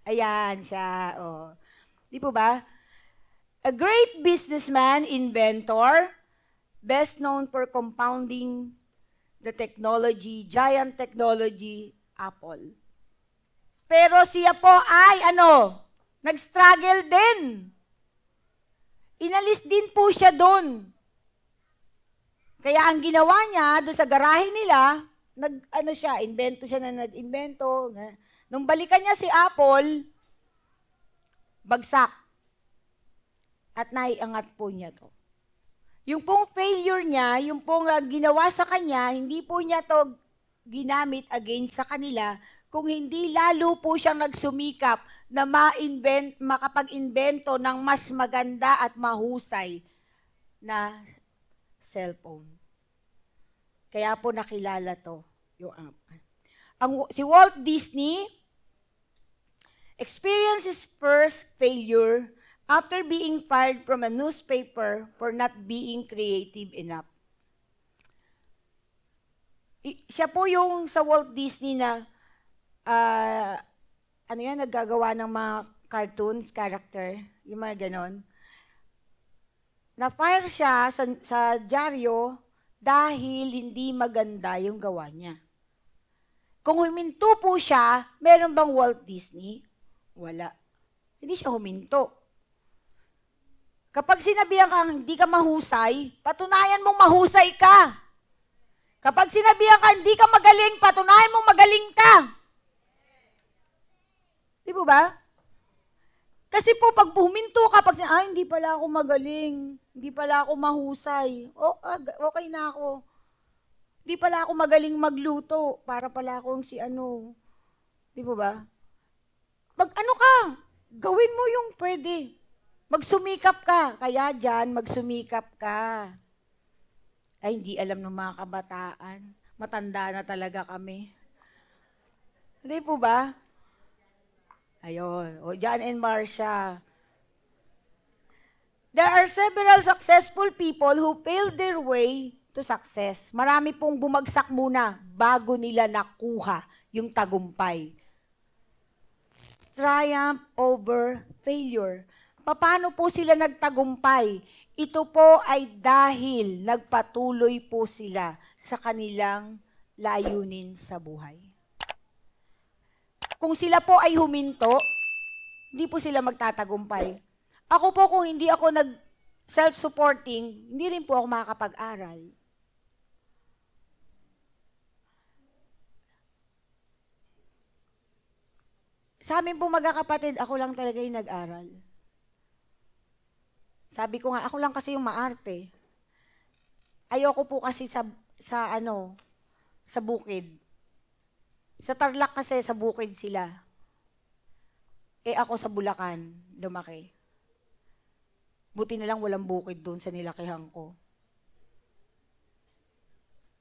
Ayan siya, Di po ba? A great businessman, inventor, best known for compounding the technology, giant technology, Apple. Pero siya po ay, nag-struggle din. Inalis din po siya doon. Kaya ang ginawa niya, doon sa garahe nila, invento siya na nag-invento. Nung balikan niya si Apple, bagsak. At naiangat po niya to. Yung pong failure niya, yung pong ginawa sa kanya, hindi po niya to ginamit against sa kanila, kung hindi lalo po siyang nagsumikap na makapag-invento ng mas maganda at mahusay na cellphone. Kaya po nakilala to. Si Walt Disney experienced his first failure after being fired from a newspaper for not being creative enough. Siya po yung sa Walt Disney na naggagawa ng mga cartoons, character, yung mga ganon. Na-fire siya sa dyaryo dahil hindi maganda yung gawa niya. Kung huminto po siya, meron bang Walt Disney? Wala. Hindi siya huminto. Kapag sinabihan kang hindi ka mahusay, patunayan mong mahusay ka. Kapag sinabihan ka hindi ka magaling, patunayan mong magaling ka. Di po ba? Kasi po, pag huminto ka, hindi pala ako magaling, hindi pala ako mahusay, okay na ako. Di pala ako magaling magluto. Para pala akong si ano. Di po ba? Mag-ano ka? Gawin mo yung pwede. Magsumikap ka. Kaya dyan, magsumikap ka. Ay, hindi alam ng mga kabataan. Matanda na talaga kami. Di po ba? Ayun. O, John and Marcia. There are several successful people who failed their way to success. Marami pong bumagsak muna bago nila nakuha yung tagumpay. Triumph over failure. Paano po sila nagtagumpay? Ito po ay dahil nagpatuloy po sila sa kanilang layunin sa buhay. Kung sila po ay huminto, hindi po sila magtatagumpay. Ako po, kung hindi ako self-supporting, hindi rin po ako makakapag-aral. Sa amin po magkakapatid, ako lang talaga yung nag-aral. Sabi ko nga, ako lang kasi yung maarte. Ayoko po kasi sa bukid. Sa Tarlac kasi, sa bukid sila. Ako sa Bulacan, lumaki. Buti na lang walang bukid doon sa nilakihan ko.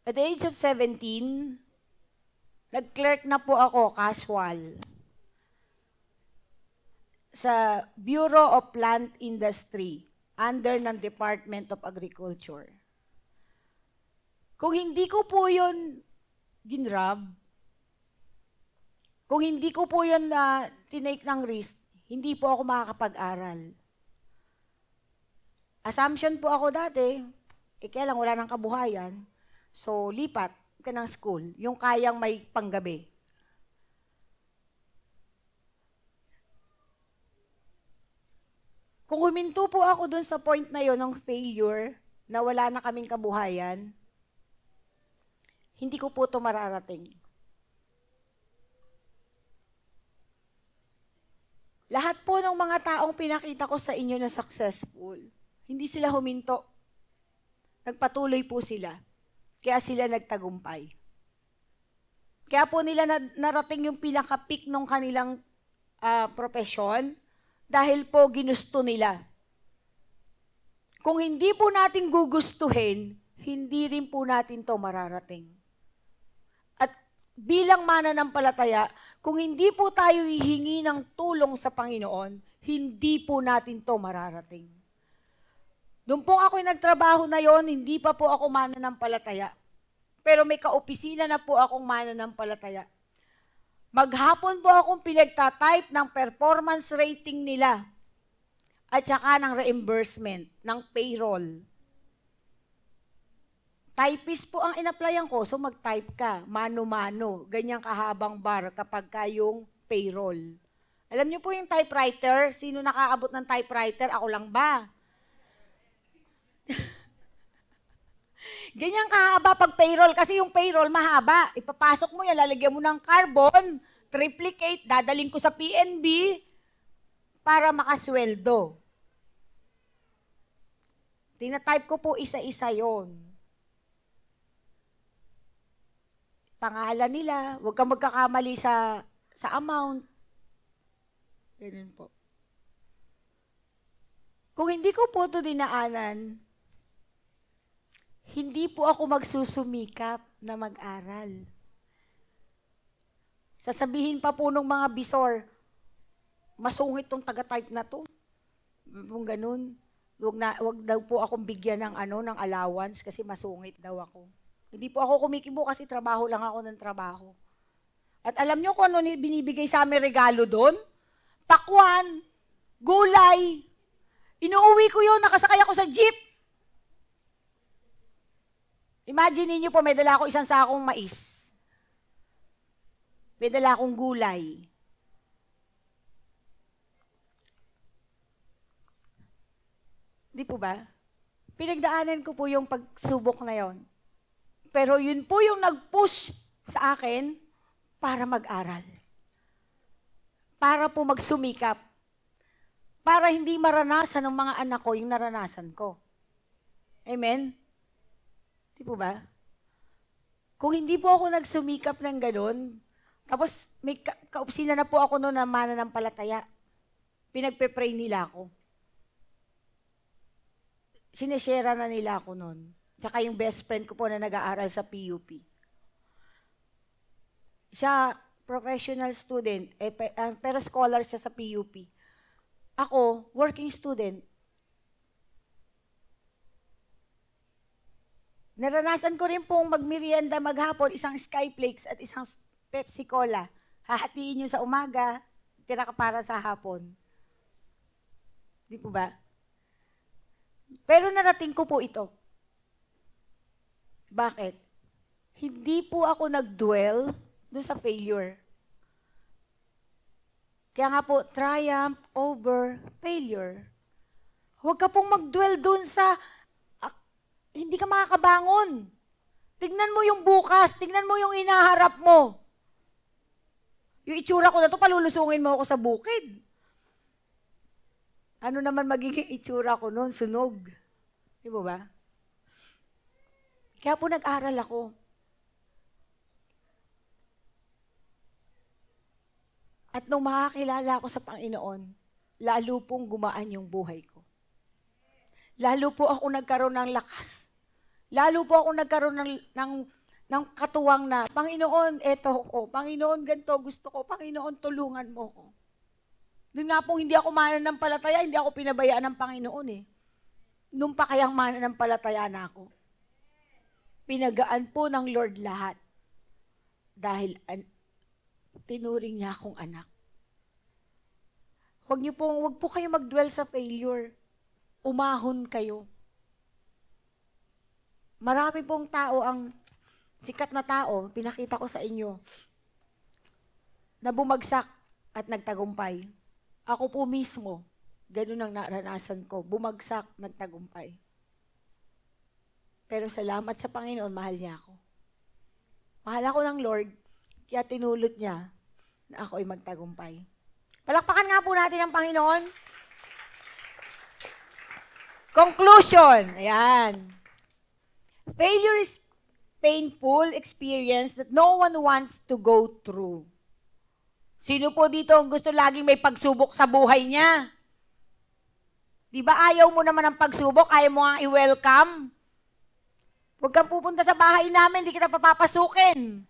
At the age of 17, nag-clerk na po ako, casual, sa Bureau of Plant Industry, under ng Department of Agriculture. Kung hindi ko po yun ginrab, kung hindi ko po yun tinake ng risk, hindi po ako makakapag-aral. Assumption po ako dati, kaya lang wala nang kabuhayan, so lipat ka ng school, yung kayang may panggabi. Kung huminto po ako dun sa point na yon ng failure, na wala na kaming kabuhayan, hindi ko po ito mararating. Lahat po ng mga taong pinakita ko sa inyo na successful, hindi sila huminto. Nagpatuloy po sila. Kaya sila nagtagumpay. Kaya po nila narating yung pinaka-peak ng kanilang profesyon dahil po ginusto nila. Kung hindi po natin gugustuhin, hindi rin po natin to mararating. At bilang mananampalataya, kung hindi po tayo hihingi ng tulong sa Panginoon, hindi po natin to mararating. Doon po ako nagtrabaho na yon, hindi pa po ako mananampalataya. Pero may kaopisina na po akong mananampalataya. Maghapon po akong pinagtatype ng performance rating nila at saka ng reimbursement, ng payroll. Typist po ang in-applyan ko, so mag-type ka, mano-mano, ganyang kahabang bar kapag kayong payroll. Alam niyo po yung typewriter? Sino nakaabot ng typewriter? Ako lang ba? Ganyan kahaba pag payroll, kasi yung payroll mahaba. Ipapasok mo yan, lalagyan mo ng carbon, triplicate, dadaling ko sa PNB para makasweldo. Tina-type ko po isa-isa yon. Pangalan nila, huwag kang magkakamali sa amount. Ganun po. Kung hindi ko po ito dinaanan, hindi po ako magsusumikap na mag-aral. Sasabihin pa po ng mga bisor, masungit tong taga-type na to. Kung ganun, wag daw po akong bigyan ng ng allowance kasi masungit daw ako. Hindi po ako kumikibo kasi trabaho lang ako ng trabaho. At alam nyo kung ano binibigay sa amin regalo doon? Pakwan, gulay. Inuuwi ko yun, nakasakay ako sa jeep. Imagine niyo po, may dala ako isang sakong mais. May dala akong gulay. Di po ba? Pinagdaanan ko po yung pagsubok na yon. Pero yun po yung nag-push sa akin para mag-aral. Para po magsumikap. Para hindi maranasan ng mga anak ko yung naranasan ko. Amen? Di po ba? Kung hindi po ako nagsumikap ng ganun, tapos may kaopsina na po ako noon na mananampalataya. Pinagpe-pray nila ako. Sineshare na nila ako noon. Tsaka yung best friend ko po na nag-aaral sa PUP. Siya, professional student, pero scholar siya sa PUP. Ako, working student. Naranasan ko rin pong magmerienda maghapon, isang Skyflakes at isang Pepsi Cola. Hahatiin nyo sa umaga, tira ka para sa hapon. Di po ba? Pero narating ko po ito. Bakit? Hindi po ako nag-dwell doon sa failure. Kaya nga po, triumph over failure. Huwag ka pong mag-dwell doon sa hindi ka makakabangon. Tignan mo yung bukas, tignan mo yung inaharap mo. Yung itsura ko na to, palulusungin mo ako sa bukid. Ano naman magiging itsura ko noon? Sunog. Di ba? Kaya po nag-aral ako. At nung makakilala ako sa Panginoon, lalo pong gumaan yung buhay ko. Lalo po ako nagkaroon ng lakas. Lalo po ako nagkaroon ng katuwang na, Panginoon, eto ko. Panginoon, ganito gusto ko. Panginoon, tulungan mo ko. Doon nga pong hindi ako mananampalataya, hindi ako pinabayaan ng Panginoon eh. Nung pa kayang mananampalataya na ako. Pinagaan po ng Lord lahat. Dahil tinuring niya akong anak. Huwag po kayo mag-dwell sa failure. Umahon kayo. Marami pong tao, ang sikat na tao, pinakita ko sa inyo, na bumagsak at nagtagumpay. Ako po mismo, ganun ang naranasan ko, bumagsak, nagtagumpay. Pero salamat sa Panginoon, mahal niya ako. Mahal ako ng Lord, kaya tinulot niya na ako ay magtagumpay. Palakpakan nga po natin ang Panginoon. Conclusion. Ayan. Failure is painful experience that no one wants to go through. Sino po dito ang gusto laging may pagsubok sa buhay niya? Di ba ayaw mo naman ng pagsubok? Ayaw mo nga i-welcome? Huwag kang pupunta sa bahay namin, di kita papapasukin.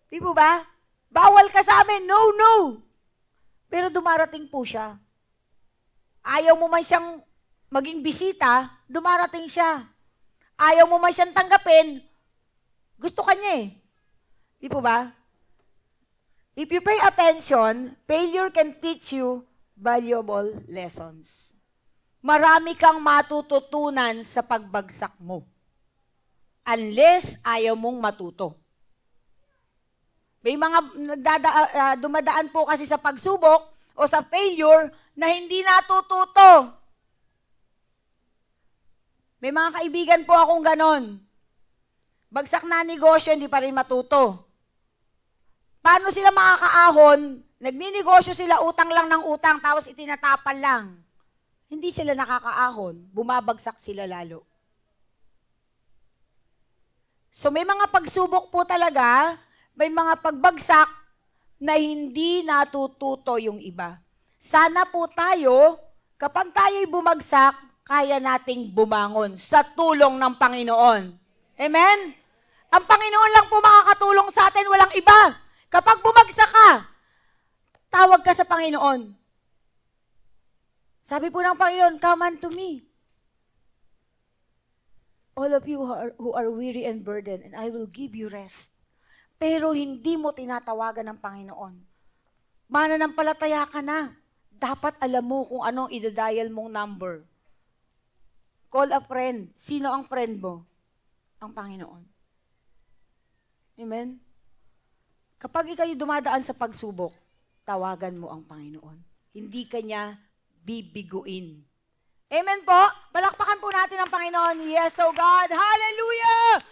Di po ba? Bawal ka sa amin. No, no. Pero dumarating po siya. Ayaw mo man siyang maging bisita, dumarating siya. Ayaw mo man siyang tanggapin, gusto ka niya eh. Di po ba? If you pay attention, failure can teach you valuable lessons. Marami kang matututunan sa pagbagsak mo. Unless ayaw mong matuto. May mga dumadaan po kasi sa pagsubok o sa failure na hindi natututo. May mga kaibigan po akong ganon. Bagsak na negosyo, hindi pa rin matuto. Paano sila makakaahon? Nagninegosyo sila, utang lang ng utang, tapos itinatapan lang. Hindi sila nakakaahon, bumabagsak sila lalo. So may mga pagsubok po talaga, may mga pagbagsak na hindi natututo yung iba. Sana po tayo, kapag tayo'y bumagsak, kaya nating bumangon sa tulong ng Panginoon. Amen? Ang Panginoon lang po makakatulong sa atin, walang iba. Kapag bumagsak ka, tawag ka sa Panginoon. Sabi po ng Panginoon, come unto me. All of you who are weary and burdened, and I will give you rest. Pero hindi mo tinatawagan ng Panginoon. Mananampalataya ka na. Dapat alam mo kung anong idadial mong number. Call a friend. Sino ang friend mo? Ang Panginoon. Amen? Kapag ikaw'y dumadaan sa pagsubok, tawagan mo ang Panginoon. Hindi ka niya bibiguin. Amen po? Palakpakan po natin ang Panginoon. Yes, oh God. Hallelujah!